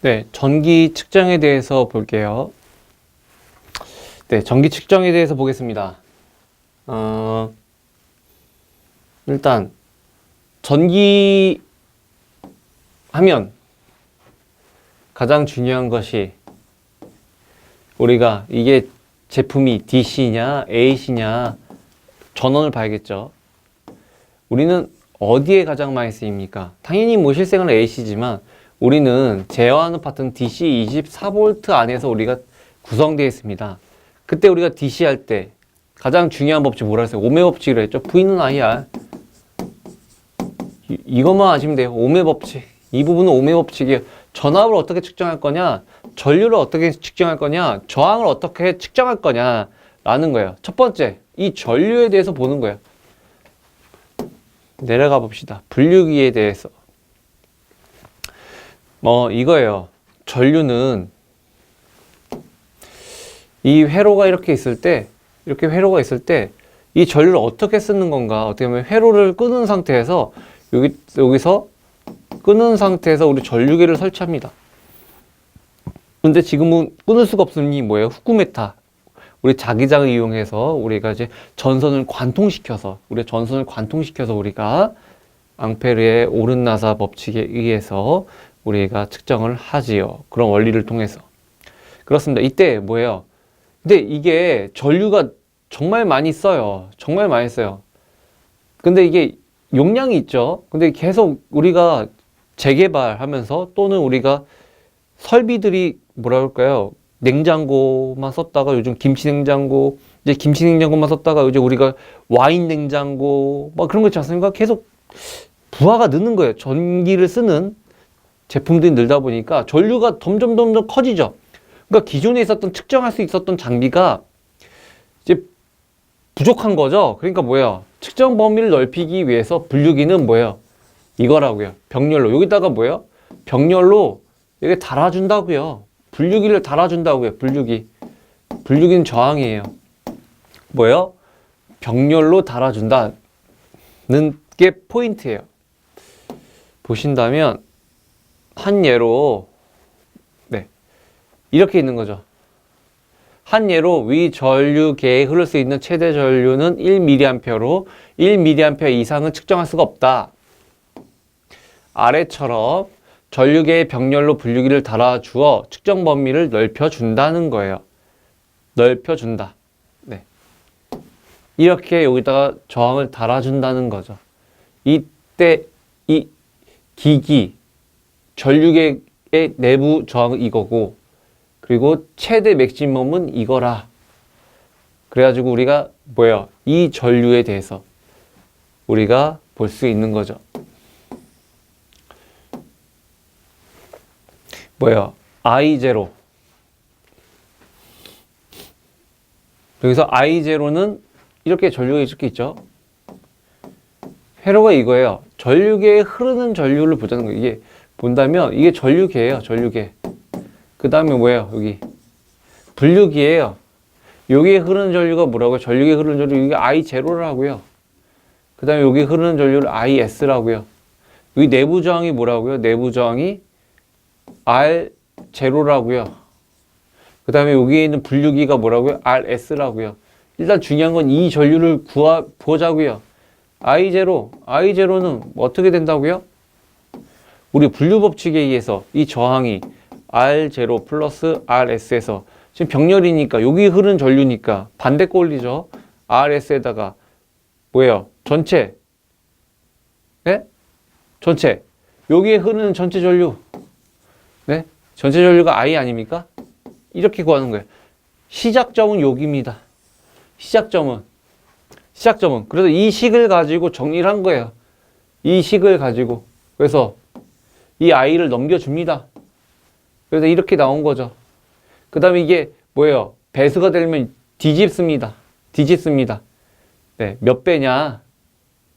네, 전기 측정에 대해서 볼게요. 네, 전기 측정에 대해서 보겠습니다. 일단 전기 하면 가장 중요한 것이 우리가 이게 제품이 DC냐 AC냐 전원을 봐야겠죠. 우리는 어디에 가장 많이 쓰입니까? 당연히 뭐 실생활은 AC지만 우리는 제어하는 파트는 DC 24V 안에서 우리가 구성되어 있습니다. 그때 우리가 DC 할 때 가장 중요한 법칙 뭐라 했어요? 오메 법칙이라 했죠. V는 IR. 이것만 아시면 돼요. 오메 법칙. 이 부분은 오메 법칙이에요. 전압을 어떻게 측정할 거냐, 전류를 어떻게 측정할 거냐, 저항을 어떻게 측정할 거냐 라는 거예요. 첫 번째, 이 전류에 대해서 보는 거예요. 내려가 봅시다. 분류기에 대해서. 이거예요. 전류는 이 회로가 이렇게 있을 때, 이렇게 회로가 있을 때, 이 전류를 어떻게 쓰는 건가? 어떻게 보면 회로를 끄는 상태에서, 여기서 끄는 상태에서 우리 전류기를 설치합니다. 근데 지금은 끊을 수가 없으니 뭐예요? 후쿠메타. 우리 자기장을 이용해서 우리가 이제 전선을 관통시켜서, 우리가 앙페르의 오른나사 법칙에 의해서 우리가 측정을 하지요. 그런 원리를 통해서. 그렇습니다. 이때 뭐예요? 근데 이게 전류가 정말 많이 써요. 정말 많이 써요. 근데 이게 용량이 있죠. 근데 계속 우리가 재개발하면서 또는 우리가 설비들이 뭐라 그럴까요? 냉장고만 썼다가 요즘 김치냉장고, 이제 김치냉장고만 썼다가 이제 우리가 와인 냉장고, 막 그런 거 있지 않습니까? 계속 부하가 느는 거예요. 전기를 쓰는 제품들이 늘다 보니까 전류가 점점 커지죠. 그러니까 기존에 있었던 측정할 수 있었던 장비가 이제 부족한 거죠. 그러니까 뭐예요? 측정 범위를 넓히기 위해서 분류기는 뭐예요? 이거라고요. 병렬로. 여기다가 뭐예요? 병렬로 이게 달아준다고요. 분류기를 달아준다고요. 분류기는 저항이에요. 뭐예요? 병렬로 달아준다는 게 포인트예요. 보신다면 한 예로 이렇게 있는 거죠. 한 예로 위 전류계에 흐를 수 있는 최대 전류는 1mA로 1mA 이상은 측정할 수가 없다. 아래처럼 전류계의 병렬로 분류기를 달아주어 측정 범위를 넓혀준다는 거예요. 넓혀준다. 네. 이렇게 여기다가 저항을 달아준다는 거죠. 이때 이 기기, 전류계의 내부 저항은 이거고, 그리고 최대 맥시멈은 이거라. 그래가지고 우리가 뭐예요? 이 전류에 대해서 우리가 볼 수 있는 거죠. 뭐예요? I0. 여기서 I0는 이렇게 전류가 이렇게 있죠. 회로가 이거예요. 전류계에 흐르는 전류를 보자는 거예요. 이게 본다면 이게 전류계예요. 전류계. 그 다음에 뭐예요? 여기 분류기예요. 여기에 흐르는 전류가 뭐라고요? 전류계에 흐르는 전류 이게 I0라고요. 그 다음에 여기 흐르는 전류를 IS라고요. 여기 내부 저항이 뭐라고요? 내부 저항이 R0라고요. 그 다음에 여기에 있는 분류기가 뭐라고요? RS라고요. 일단 중요한 건 이 전류를 보자고요. I0는 어떻게 된다고요? 우리 분류 법칙에 의해서 이 저항이 R0 플러스 RS에서 지금 병렬이니까 여기 흐르는 전류니까 반대 꼴리죠. RS에다가 뭐예요? 전체. 네? 전체. 여기에 흐르는 전체 전류. 네? 전체 전류가 I 아닙니까? 이렇게 구하는 거예요. 시작점은 여기입니다. 시작점은. 그래서 이 식을 가지고 정리를 한 거예요. 이 식을 가지고. 그래서 이 I를 넘겨줍니다. 그래서 이렇게 나온 거죠. 그 다음에 이게 뭐예요? 배수가 되면 뒤집습니다. 네, 몇 배냐?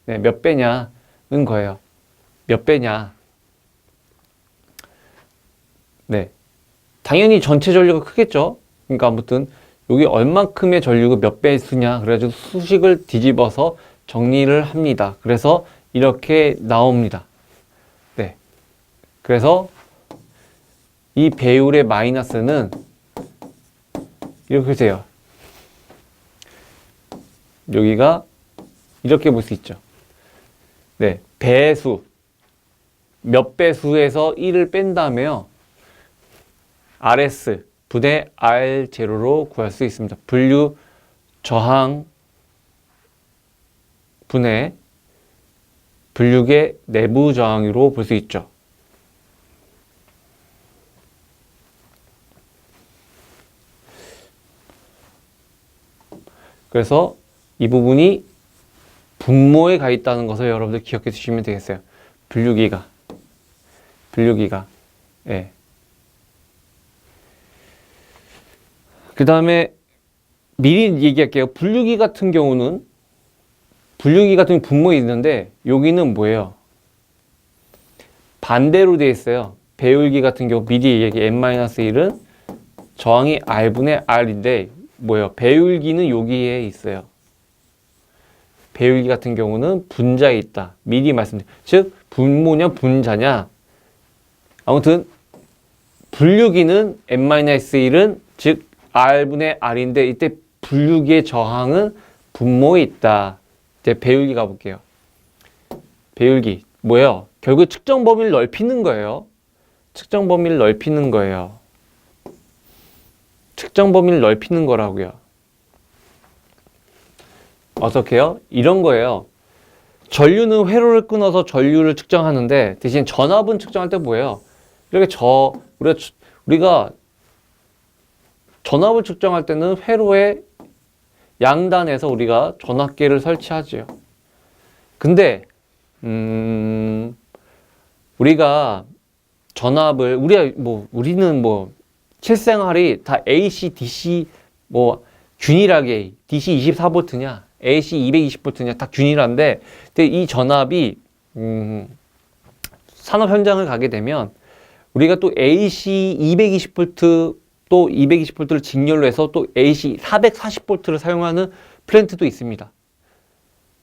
네, 몇 배냐는 거예요. 몇 배냐? 네. 당연히 전체 전류가 크겠죠? 그러니까 아무튼 여기 얼만큼의 전류가 몇 배수냐? 그래가지고 수식을 뒤집어서 정리를 합니다. 그래서 이렇게 나옵니다. 네. 그래서 이 배율의 마이너스는 이렇게 돼요. 여기가 이렇게 볼 수 있죠. 네, 배수 몇 배수에서 1을 뺀다음에요. RS 분의 R0로 구할 수 있습니다. 분류 저항 분의 분류계 내부 저항으로 볼 수 있죠. 그래서 이 부분이 분모에 가 있다는 것을 여러분들 기억해 주시면 되겠어요. 분류기가. 예. 그 다음에 미리 얘기할게요. 분류기 같은 경우는 분모에 있는데 여기는 뭐예요? 반대로 되어 있어요. 배율기 같은 경우 미리 얘기 n-1은 저항이 R분의 R인데 뭐예요? 배율기는 여기에 있어요. 배율기 같은 경우는 분자에 있다. 미리 말씀드린 즉 분모냐 분자냐. 아무튼 분류기는 n-1은 즉 R분의 R인데 이때 분류기의 저항은 분모에 있다. 이제 배율기 가볼게요. 배율기 뭐예요? 결국 측정 범위를 넓히는 거예요. 측정 범위를 넓히는 거예요. 측정 범위를 넓히는 거라고요. 어떻게요? 이런 거예요. 전류는 회로를 끊어서 전류를 측정하는데 대신 전압은 측정할 때 뭐예요? 이렇게 우리가 전압을 측정할 때는 회로의 양단에서 우리가 전압계를 설치하지요. 근데 우리가 전압을 우리는 실생활이 다 AC, DC 균일하게 DC 24V냐, AC 220V냐 다 균일한데, 근데 이 전압이 산업 현장을 가게 되면 우리가 또 AC 220V 또 220V를 직렬로 해서 또 AC 440V를 사용하는 플랜트도 있습니다.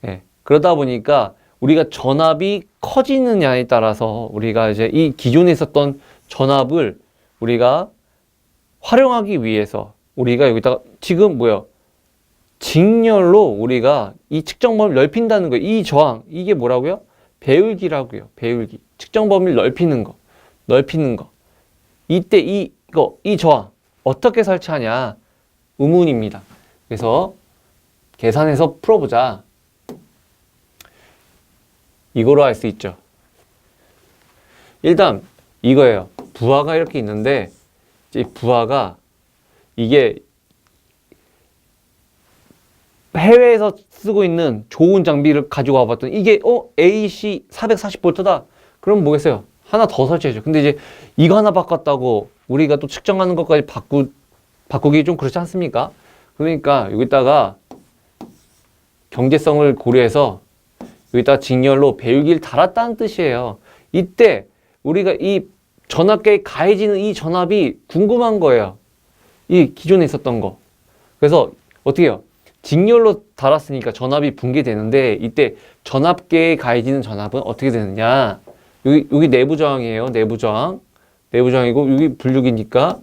네, 그러다 보니까 우리가 전압이 커지느냐에 따라서 우리가 이제 이 기존에 있었던 전압을 우리가 활용하기 위해서 우리가 여기다가 지금 직렬로 우리가 이 측정 범위를 넓힌다는 거예요. 이 저항, 이게 뭐라고요? 배율기라고요. 배율기. 측정 범위를 넓히는 거. 이때 이 저항 어떻게 설치하냐? 의문입니다. 그래서 계산해서 풀어보자. 이거로 할 수 있죠. 일단 이거예요. 부하가 이렇게 있는데 이 부하가 이게 해외에서 쓰고 있는 좋은 장비를 가지고 와봤더니 이게 AC 440V다. 그럼 뭐겠어요? 하나 더 설치해줘. 근데 이제 이거 하나 바꿨다고 우리가 또 측정하는 것까지 바꾸기 좀 그렇지 않습니까? 그러니까 여기다가 경제성을 고려해서 여기다가 직렬로 배율기를 달았다는 뜻이에요. 이때 우리가 이 전압계에 가해지는 이 전압이 궁금한 거예요. 이 기존에 있었던 거. 그래서 어떻게 해요? 직렬로 달았으니까 전압이 붕괴되는데 이때 전압계에 가해지는 전압은 어떻게 되느냐? 여기 내부 저항이에요. 내부 저항이고 여기 분류기니까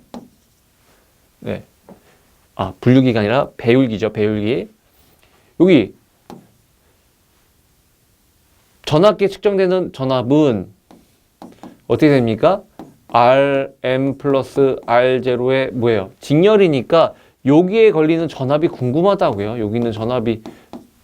네. 분류기가 아니라 배율기죠. 배율기. 여기 전압계에 측정되는 전압은 어떻게 됩니까? RM 플러스 R0의 뭐예요? 직렬이니까 여기에 걸리는 전압이 궁금하다고요. 여기 있는 전압이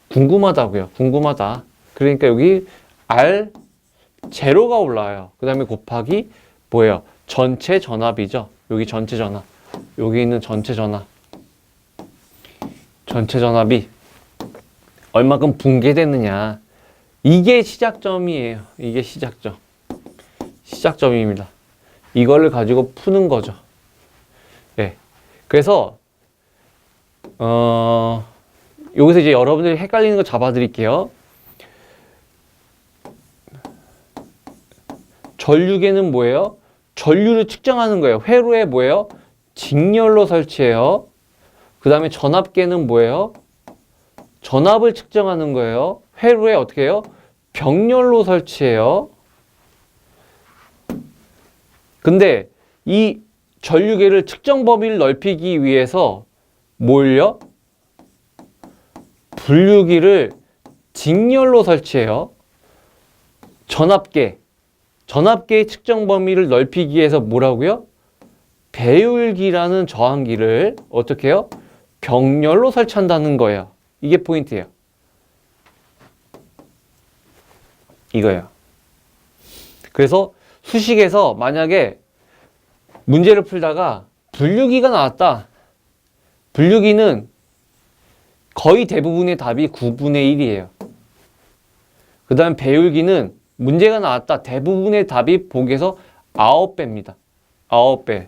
궁금하다고요. 궁금하다. 그러니까 여기 R0가 올라와요. 그 다음에 곱하기 뭐예요? 전체 전압이죠. 여기 전체 전압. 여기 있는 전체 전압. 전체 전압이 얼마큼 붕괴됐느냐. 이게 시작점이에요. 이게 시작점. 시작점입니다. 이거를 가지고 푸는 거죠. 네. 그래서 여기서 이제 여러분들이 헷갈리는 거 잡아드릴게요. 전류계는 뭐예요? 전류를 측정하는 거예요. 회로에 뭐예요? 직렬로 설치해요. 그 다음에 전압계는 뭐예요? 전압을 측정하는 거예요. 회로에 어떻게 해요? 병렬로 설치해요. 근데 이 전류계를 측정 범위를 넓히기 위해서 뭘요? 분류기를 직렬로 설치해요. 전압계의 측정 범위를 넓히기 위해서 뭐라고요? 배율기라는 저항기를 어떻게 해요? 병렬로 설치한다는 거예요. 이게 포인트예요. 이거예요. 그래서 수식에서 만약에 문제를 풀다가 분류기가 나왔다. 분류기는 거의 대부분의 답이 9분의 1이에요. 그 다음 배율기는 문제가 나왔다. 대부분의 답이 보기에서 9배입니다. 9배.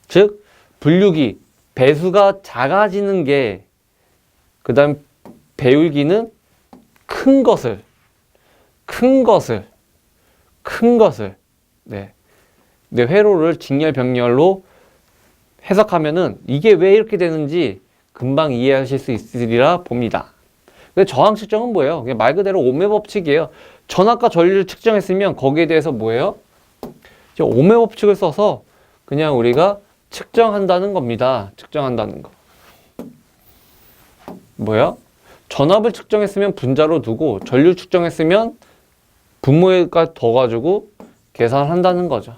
즉 분류기 배수가 작아지는 게, 그 다음 배율기는 큰 것을 네. 회로를 직렬 병렬로 해석하면은 이게 왜 이렇게 되는지 금방 이해하실 수 있으리라 봅니다. 저항 측정은 뭐예요? 말 그대로 ohm의 법칙이에요. 전압과 전류를 측정했으면 거기에 대해서 뭐예요? ohm의 법칙을 써서 그냥 우리가 측정한다는 겁니다. 측정한다는 거. 뭐야? 전압을 측정했으면 분자로 두고 전류 측정했으면 분모에가 더 가지고 계산한다는 거죠.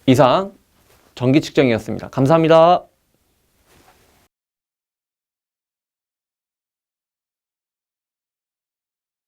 이상 전기 측정이었습니다. 감사합니다.